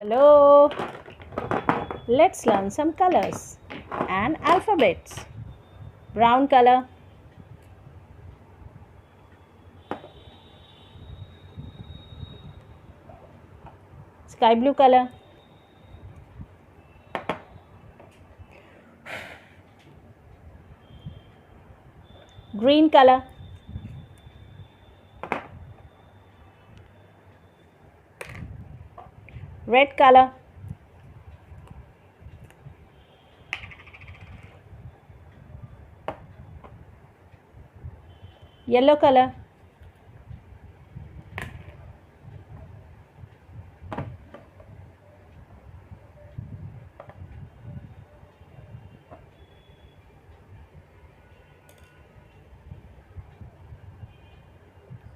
Hello, let's learn some colors and alphabets. Brown color, sky blue color, green color, red color, yellow color,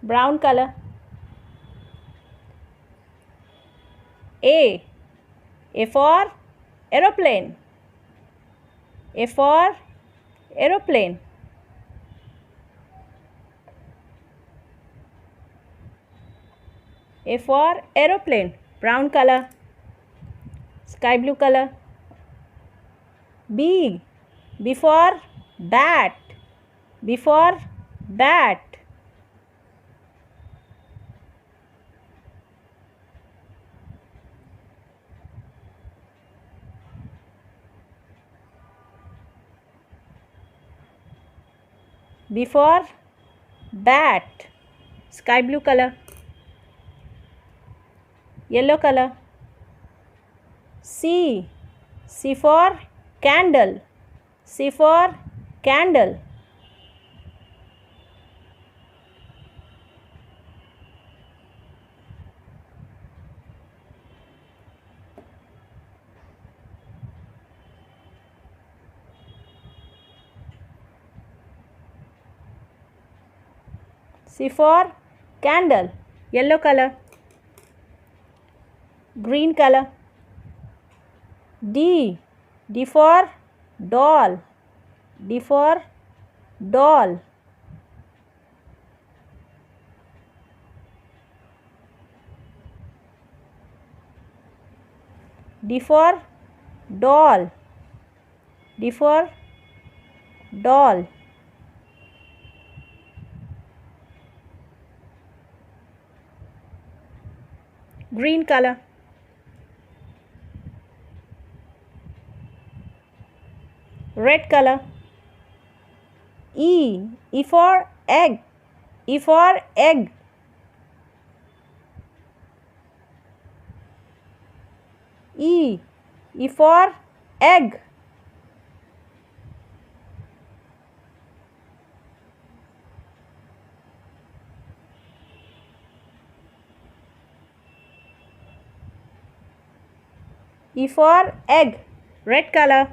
brown color. A for aeroplane. A for aeroplane. A for aeroplane. Brown color, sky blue color. B for bat. B for bat. B for bat, sky blue color, yellow color. C for candle. C for candle. C for candle, yellow color, green color. D for doll. D for doll. D for doll. D for doll. Green color. Red color. E for egg. E for egg. E for egg. E for egg, red color.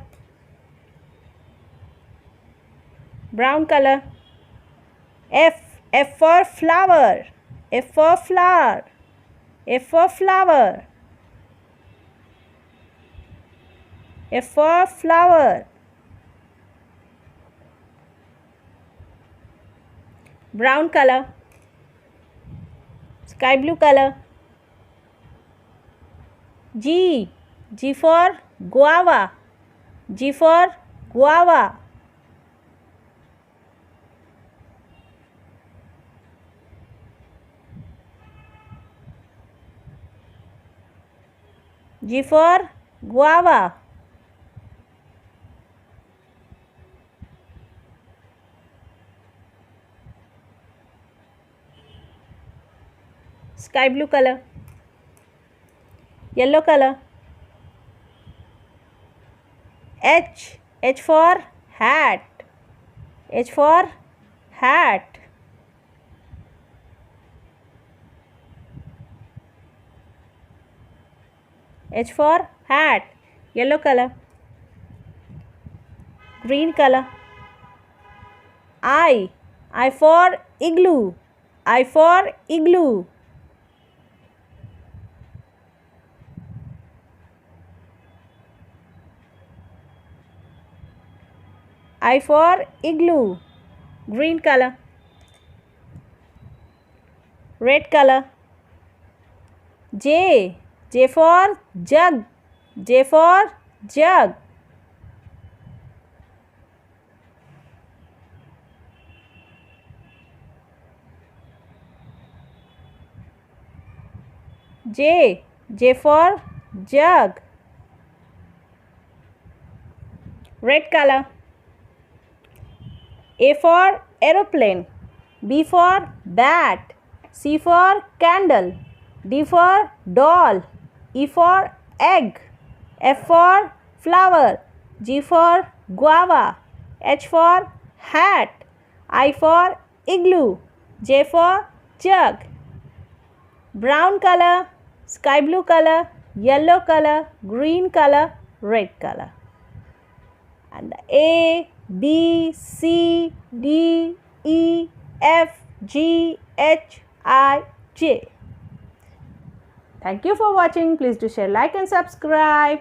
Brown color. F for flower. F for flower. F for flower. F for flower. Brown color, sky blue color. G for guava. G for guava. G for guava. Sky blue color, yellow color. H for hat. H for hat. H for hat, yellow color. Green color. I for igloo. I for igloo. I for igloo, green color. Red color. J J for jug. J for jug. J. J for jug. Red color. A for aeroplane. B for bat. C for candle. D for doll. E for egg. F for flower. G for guava. H for hat. I for igloo. J for jug. Brown color, sky blue color, yellow color, green color, red color. And A, B, C, D, E, F, G, H, I, J. Thank you for watching. Please do share, like and subscribe.